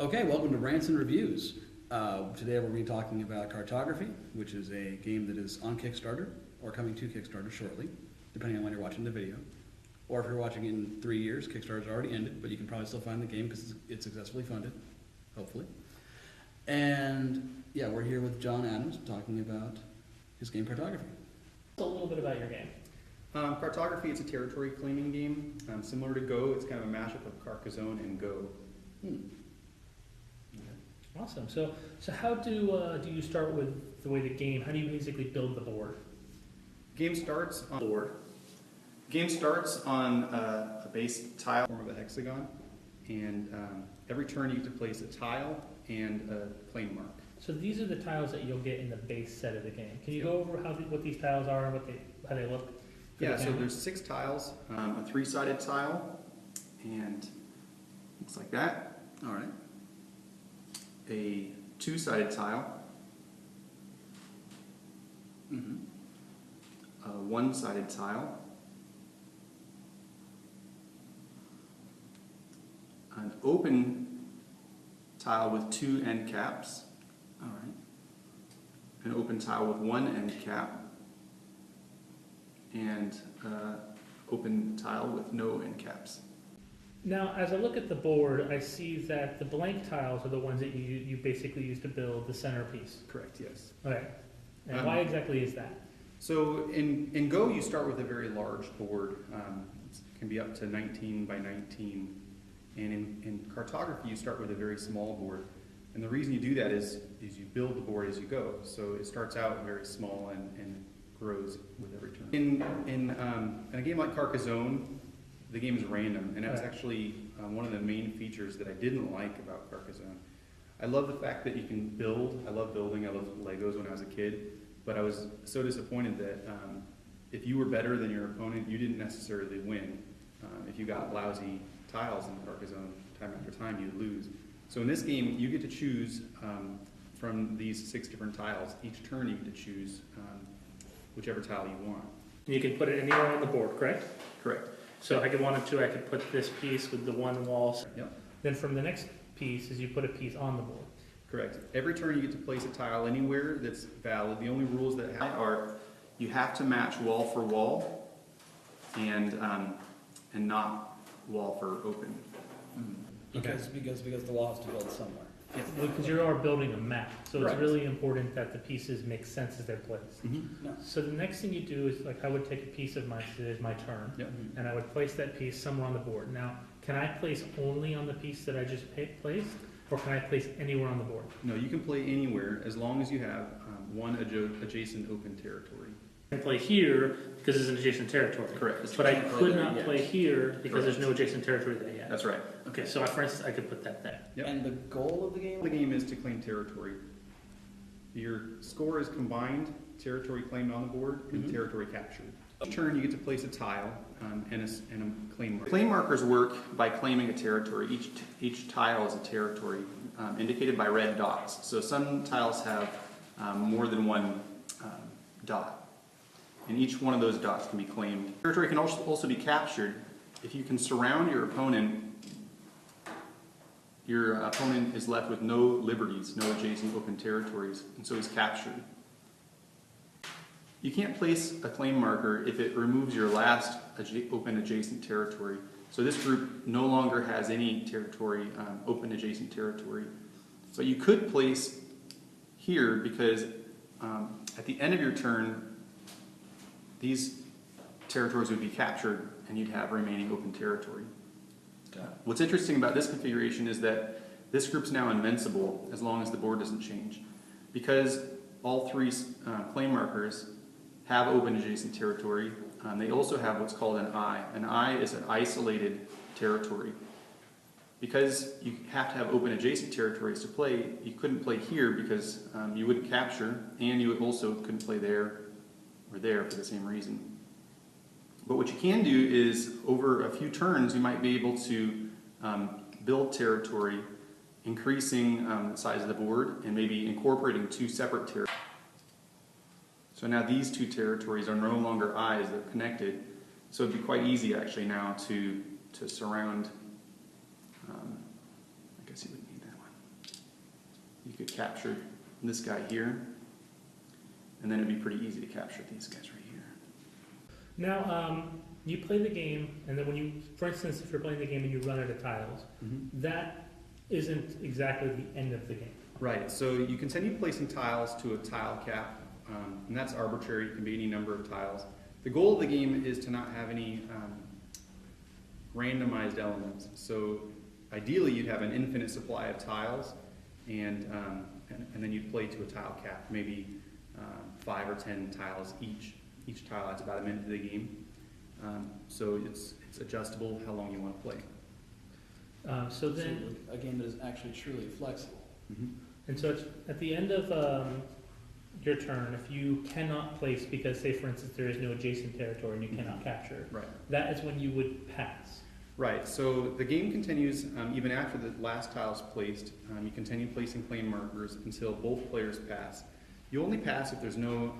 Okay, welcome to Rants and Reviews. Today we're going to be talking about Cartography, which is a game that is on Kickstarter, or coming to Kickstarter shortly, depending on when you're watching the video. Or if you're watching in 3 years, Kickstarter's already ended, but you can probably still find the game because it's successfully funded, hopefully. And yeah, we're here with John Adams talking about his game Cartography. A little bit about your game. Cartography, it's a territory claiming game. Similar to Go, it's kind of a mashup of Carcassonne and Go. Awesome. So how do you start with the way the game? How do you basically build the board? Game starts on board. Game starts on a base tile form of a hexagon, and every turn you get to place a tile and a claim mark. So these are the tiles that you'll get in the base set of the game. Can you go over what these tiles are and how they look? Yeah. So there's 6 tiles, a 3-sided tile, and looks like that. All right. A 2-sided tile, a 1-sided tile, an open tile with 2 end caps, All right. an open tile with 1 end cap, and open tile with no end caps. Now, as I look at the board, I see that the blank tiles are the ones that you basically use to build the centerpiece. Correct, yes. Okay. And why exactly is that? So in Go, you start with a very large board. It can be up to 19 by 19. And in Cartography, you start with a very small board. And the reason you do that is you build the board as you go. So it starts out very small and grows with every turn. In a game like Carcassonne, the game is random, and that's actually one of the main features that I didn't like about Carcassonne. I love the fact that you can build. I love building. I love Legos when I was a kid, but I was so disappointed that if you were better than your opponent, you didn't necessarily win. If you got lousy tiles in Carcassonne, time after time, you'd lose. So in this game, you get to choose from these 6 different tiles. Each turn, you get to choose whichever tile you want. You can put it anywhere on the board, correct? Correct. So if I wanted to, I could put this piece with the one wall. Yep. Then from the next piece is you put a piece on the board. Correct. Every turn you get to place a tile anywhere that's valid. The only rules that are you have to match wall for wall and not wall for open. Because the wall has to build somewhere. Because you are building a map, so Right. it's really important that the pieces make sense as they're placed. No. So the next thing you do is, like, I would take a piece of my turn, Yep. and I would place that piece somewhere on the board. Now, can I place only on the piece that I just placed, or can I place anywhere on the board? No, you can play anywhere as long as you have one adjacent open territory. I can play here because it's an adjacent territory. Correct. But I could not Yes. play here because there's Correct. no adjacent territory there yet. That's right. Okay, so for instance, I could put that there. Yep. And the goal of the game? The game is to claim territory. Your score is combined territory claimed on the board and territory captured. Each turn you get to place a tile and a claim marker. Claim markers work by claiming a territory. Each tile is a territory indicated by red dots. So some tiles have more than one dot. And each one of those dots can be claimed. Territory can also be captured if you can surround your opponent. Your opponent is left with no liberties, no adjacent open territories, and so he's captured. You can't place a claim marker if it removes your last open adjacent territory. So this group no longer has any territory, open adjacent territory. So you could place here because at the end of your turn, these territories would be captured and you'd have remaining open territory. What's interesting about this configuration is that this group's now invincible as long as the board doesn't change. Because all 3 claim markers have open adjacent territory, they also have what's called an eye. An eye is an isolated territory. Because you have to have open adjacent territories to play, you couldn't play here because you wouldn't capture, and you also couldn't play there or there for the same reason. But what you can do is, over a few turns, you might be able to build territory, increasing the size of the board, and maybe incorporating 2 separate territories. So now these 2 territories are no longer eyes, they're connected. So it'd be quite easy actually now to surround, I guess you wouldn't need that one. you could capture this guy here, and then it'd be pretty easy to capture these guys right here. Now, you play the game, and then when you, for instance, if you're playing the game and you run out of tiles, that isn't exactly the end of the game. Right, so you continue placing tiles to a tile cap, and that's arbitrary. It can be any number of tiles. The goal of the game is to not have any randomized elements. So ideally, you'd have an infinite supply of tiles, and then you'd play to a tile cap, maybe 5 or 10 tiles each. Each tile adds about a minute to the game. So it's adjustable how long you want to play. So then, a game that is actually truly flexible. and so it's at the end of your turn, if you cannot place because, say, for instance, there is no adjacent territory and you cannot capture, Right. that is when you would pass. Right, so the game continues even after the last tile is placed. You continue placing plane markers until both players pass. You only pass if there's no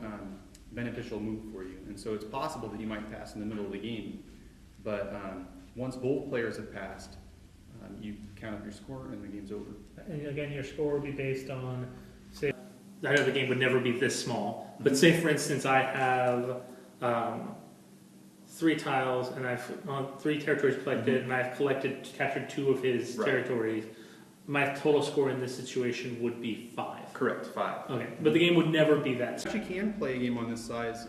beneficial move for you, and so it's possible that you might pass in the middle of the game. But once both players have passed, you count up your score and the game's over. And again, your score would be based on, say, I know the game would never be this small, but say, for instance, I have 3 tiles and I've 3 territories collected, and I've captured 2 of his territories. My total score in this situation would be 5. Correct, 5. Okay, but the game would never be that small. You can play a game on this size.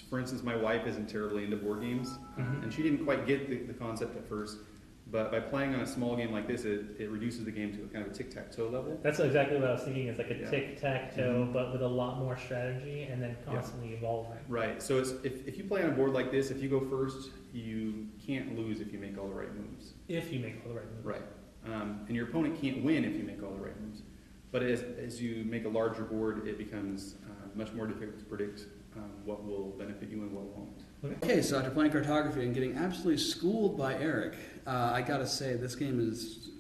For instance, my wife isn't terribly into board games, and she didn't quite get the concept at first. But by playing on a small game like this, it reduces the game to a kind of a tic-tac-toe level. That's exactly what I was thinking. It's like a tic-tac-toe, but with a lot more strategy and then constantly evolving. Right. So if you play on a board like this, if you go first, you can't lose if you make all the right moves. If you make all the right moves. Right. And your opponent can't win if you make all the right moves. But as you make a larger board, it becomes much more difficult to predict what will benefit you and what won't. Okay, so after playing Cartography and getting absolutely schooled by Eric, I gotta say this game is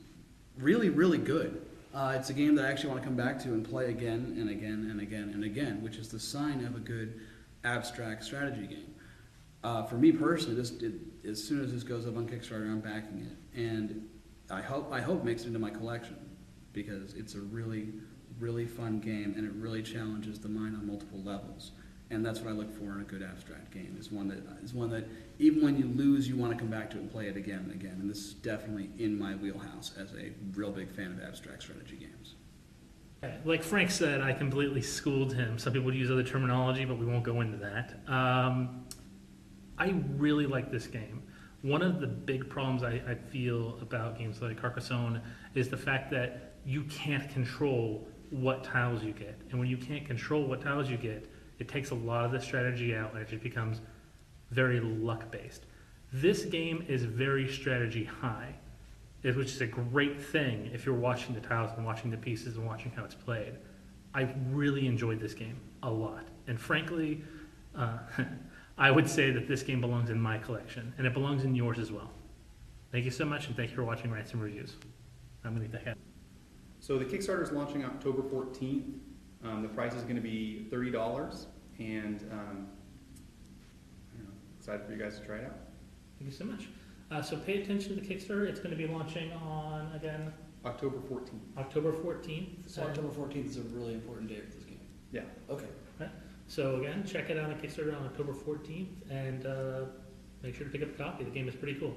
really, really good. It's a game that I actually want to come back to and play again and again and again and again, which is the sign of a good abstract strategy game. For me personally, as soon as this goes up on Kickstarter, I'm backing it, and I hope it makes it into my collection because it's a really, really fun game and it really challenges the mind on multiple levels. And that's what I look for in a good abstract game. Is one that even when you lose, you want to come back to it and play it again and again. And this is definitely in my wheelhouse as a real big fan of abstract strategy games. Like Frank said, I completely schooled him. Some people would use other terminology, but we won't go into that. I really like this game. One of the big problems I feel about games like Carcassonne is the fact that you can't control what tiles you get. And when you can't control what tiles you get, it takes a lot of the strategy out and it just becomes very luck-based. This game is very strategy high, which is a great thing if you're watching the tiles and watching the pieces and watching how it's played. I really enjoyed this game a lot. And frankly, I would say that this game belongs in my collection, and it belongs in yours as well. Thank you so much, and thank you for watching Rants and Reviews. I'm going to leave the head. So the Kickstarter is launching October 14th. The price is going to be $30, and excited for you guys to try it out. Thank you so much. So pay attention to the Kickstarter. It's going to be launching on, again, October 14th. October 14th. So October 14th is a really important day for this game. Yeah. Okay. So again, check it out on Kickstarter on October 14th, and make sure to pick up a copy. The game is pretty cool.